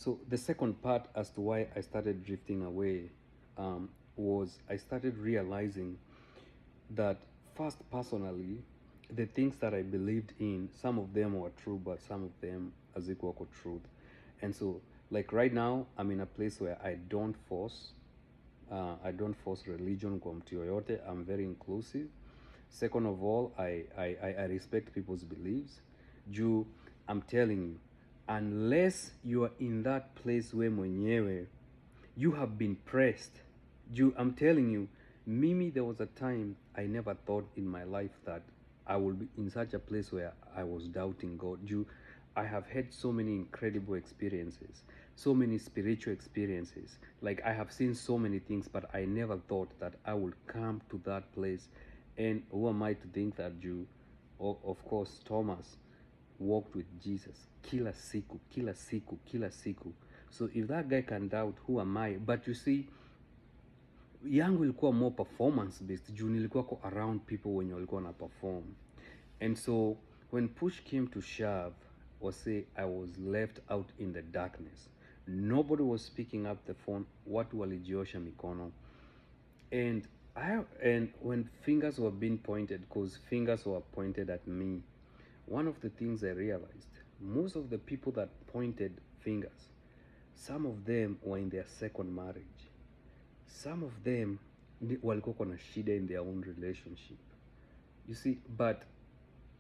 So the second part as to why I started drifting away was I started realizing that first, personally, the things that I believed in, some of them were true, but some of them as equal to truth. And so, like right now, I'm in a place where I don't force religion kwa mtu yoyote. I'm very inclusive. Second of all, I respect people's beliefs. Juu, I'm telling you, unless you are in that place where mwenyewe you have been pressed. I'm telling you, Mimi, there was a time I never thought in my life that I would be in such a place where I was doubting God. I have had so many incredible experiences, so many spiritual experiences. Like I have seen so many things, but I never thought that I would come to that place. And who am I to think that of course, Thomas walked with Jesus kila siku, kila siku, kila siku. So if that guy can doubt, who am I? But you see, yangu ilikuwa more performance based juu nilikuwa ko around people wenye walikuwa na perform. And so when push came to shove, or say I was left out in the darkness, nobody was picking up the phone, watu walijiosha mikono. And when fingers were being pointed, because fingers were pointed at me, one of the things I realized, most of the people that pointed fingers, some of them were in their second marriage. Some of them walikuwa na shida in their own relationship. You see, but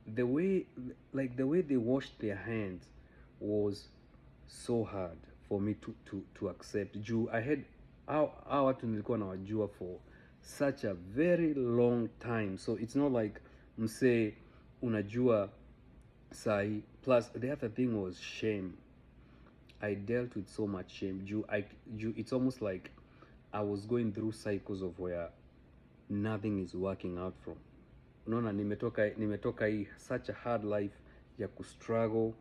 the way they washed their hands was so hard for me to accept. Juu I had hao watu nilikuwa nawajua for such a very long time, so it's not like msee unajua sai. Plus the other thing was shame. I dealt with so much shame. It's almost like I was going through cycles of where nothing is working out from. Unaona, nimetoka hii such a hard life ya struggle,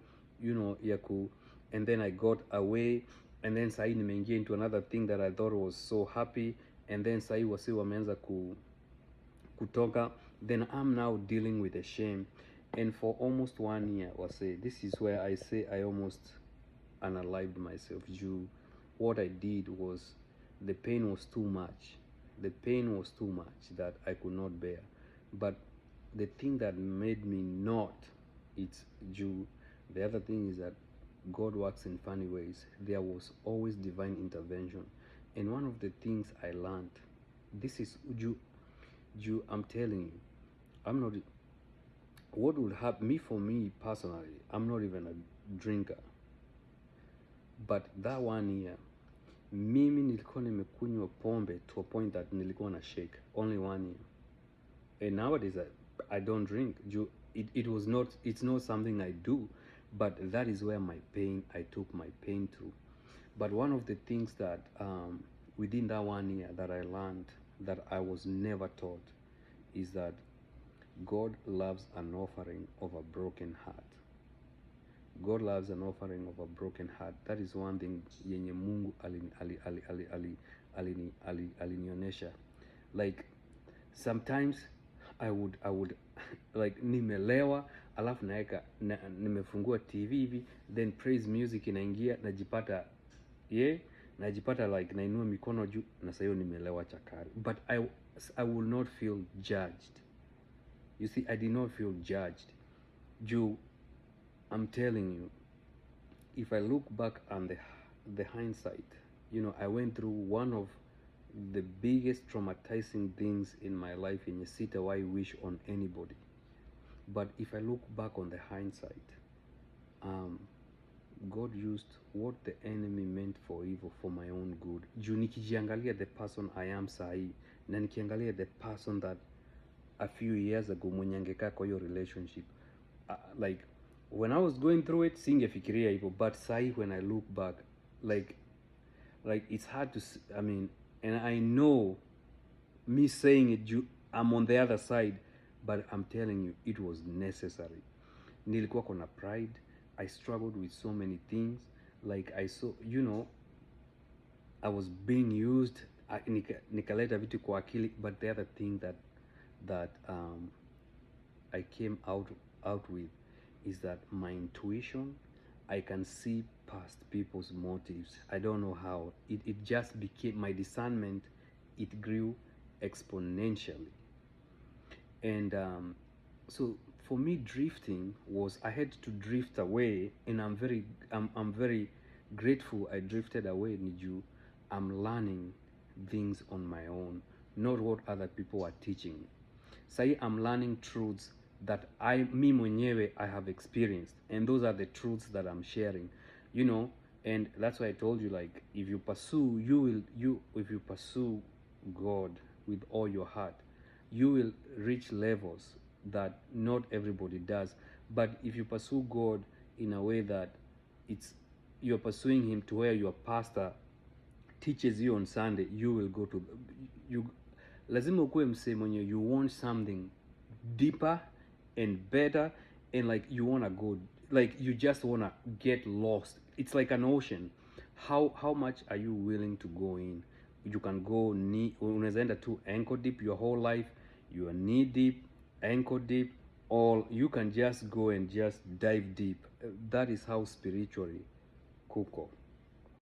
and then I got away, and then sahi nimeingia into another thing that I thought was so happy, and then sahi wasi wameanza kutoka, then I'm now dealing with the shame. And for almost 1 year, this is where I say I almost unalived myself. What I did was, the pain was too much. The pain was too much that I could not bear. But the thing that made me not, it's the other thing is that God works in funny ways. There was always divine intervention. And one of the things I learned, this is I'm telling you, I'm not, what would happen me, for me personally, I'm not even a drinker. But that 1 year, mimi nilikuwa nimekunywa pombe to a point that nilikuwa na shake. Only 1 year. And nowadays I don't drink. It's not something I do, but that is where I took my pain through. But one of the things that within that 1 year that I learned that I was never taught is that God loves an offering of a broken heart. God loves an offering of a broken heart. That is one thing yenye Mungu alinionyesha. Like sometimes I would like nimelewa alafu nimefungua TV hivi, then praise music inaingia, najipata like nainua mikono juu na sayo nimelewa chakari. But I will not feel judged. You see, I did not feel judged. I'm telling you, if I look back on the hindsight, I went through one of the biggest traumatizing things in my life in Yesita, why wish on anybody. But if I look back on the hindsight, God used what the enemy meant for evil for my own good. Nikijiangalia the person I am sahi, na nikiangalia the person that a few years ago mwenye angekaa kwa hiyo relationship, like when I was going through it, singefikiria hivyo, but sahi when I look back, like it's hard to, and I know me saying it, I'm on the other side, but I'm telling you, it was necessary. Nilikuwa kona pride. I struggled with so many things. Like I saw, I was being used. Nikaleta vitu kwa akili. But the other thing that I came out with is that my intuition I can see past people's motives. I don't know how. It just became my discernment, it grew exponentially. And so for me, drifting was, I had to drift away, and I'm very grateful I drifted away. Niju, I'm learning things on my own, not what other people are teaching me. Say I'm learning truths that me mwenyewe I have experienced, and those are the truths that I'm sharing, you know. And that's why I told you, like, if you pursue, if you pursue God with all your heart, you will reach levels that not everybody does. But if you pursue God in a way that it's you're pursuing him to where your pastor teaches you on Sunday, you will go to you. Lazima ukuwe msee mwenye you want something deeper and better, and like you wanna go, like you just wanna get lost. It's like an ocean. How much are you willing to go in? You can go knee, unaweza enda to ankle deep your whole life, you are knee deep, ankle deep, or you can just go and just dive deep. That is how spiritually kuko.